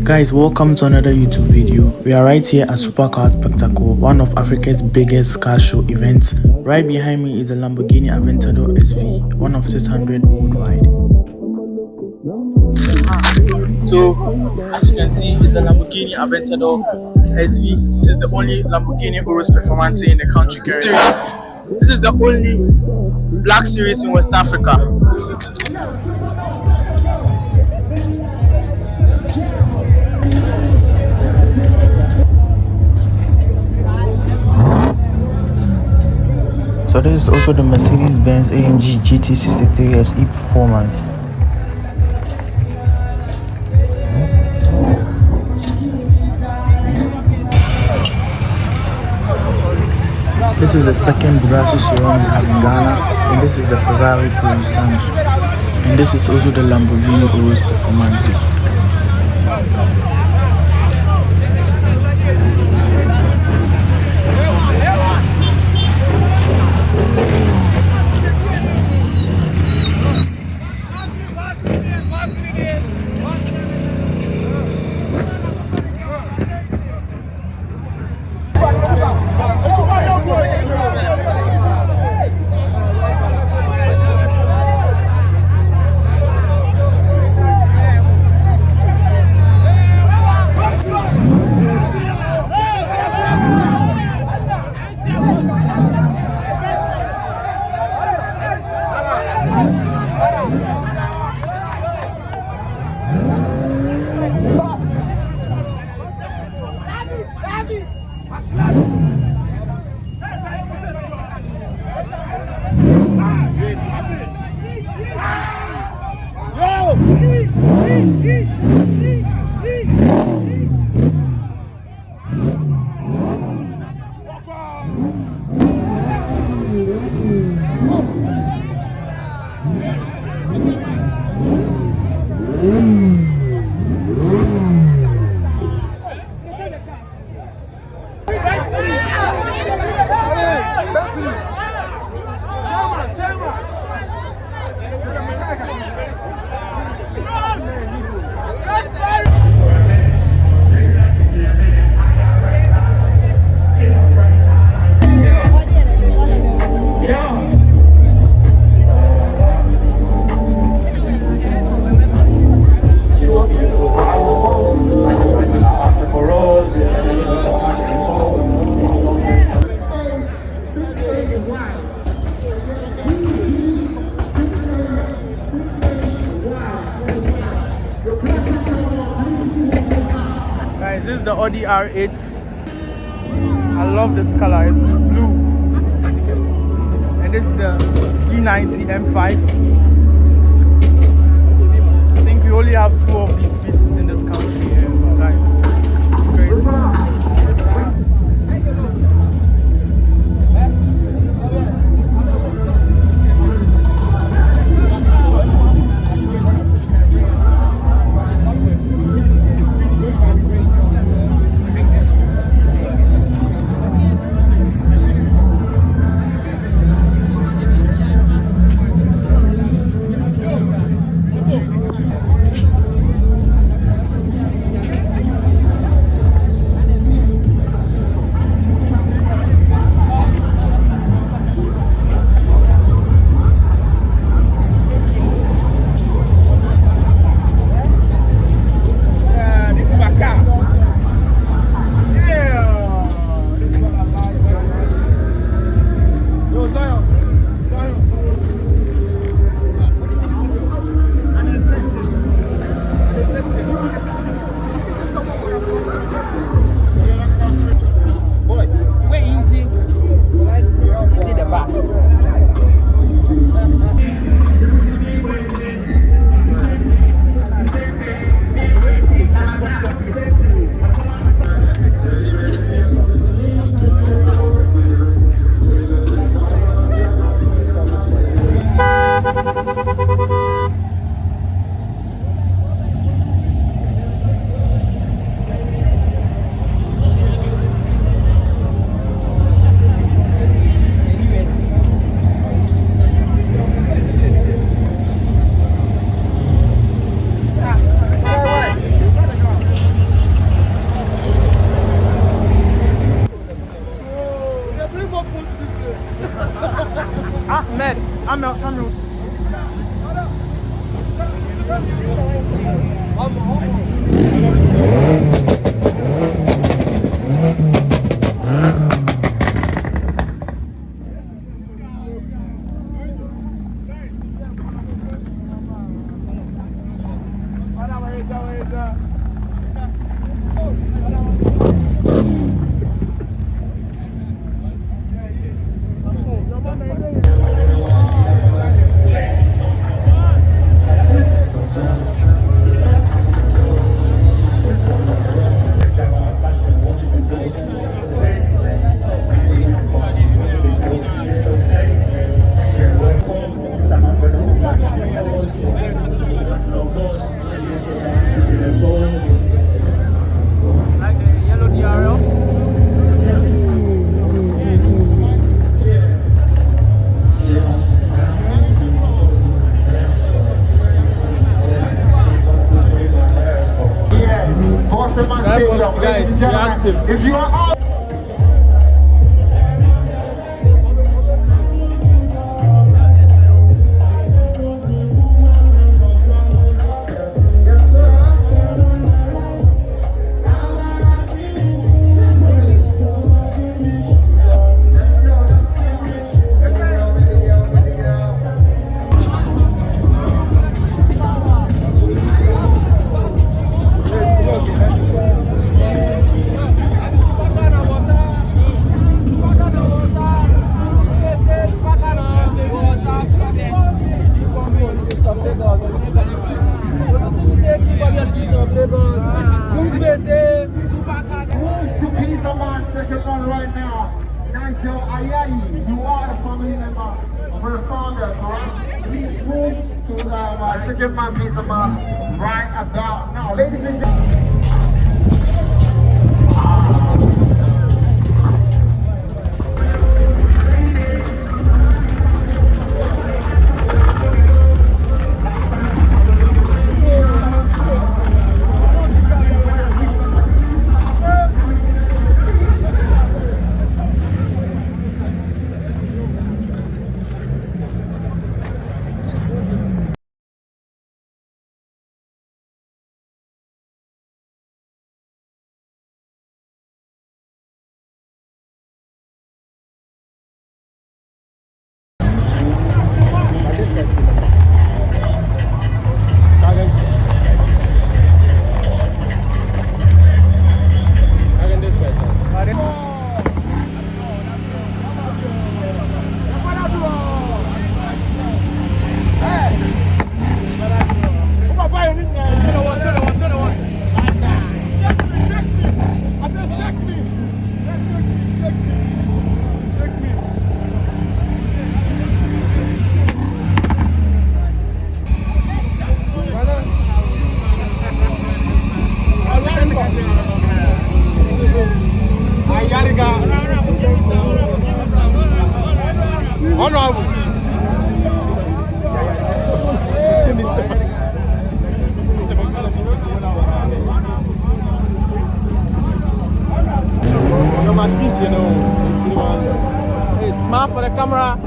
Guys, welcome to another YouTube video. We are right here at Supercar Spectacle, one of Africa's biggest car show events. Right behind me is the Lamborghini Aventador SV, one of 600 worldwide. So, as you can see, it's the Lamborghini Aventador SV. This is the only Lamborghini Urus Performante in the country series. This is the only black series in West Africa. So this is also the Mercedes-Benz AMG GT63 SE Performance. This is the second Bugatti Chiron we have in Ghana, and this is the Ferrari Purisano, and this is also the Lamborghini Urus Performante. Guys, this is the Audi R8. I love this color, it's blue, as you can see. And this is the G90 M5. I think we only have two of these pieces in this country here, so guys, it's crazy. Guys, be active. If you are right now, Nigel Ayayi, you are a family member of our founders, alright? Please move to Chicken Man Pizza right about now. Ladies and gentlemen. Hey, smile for the camera.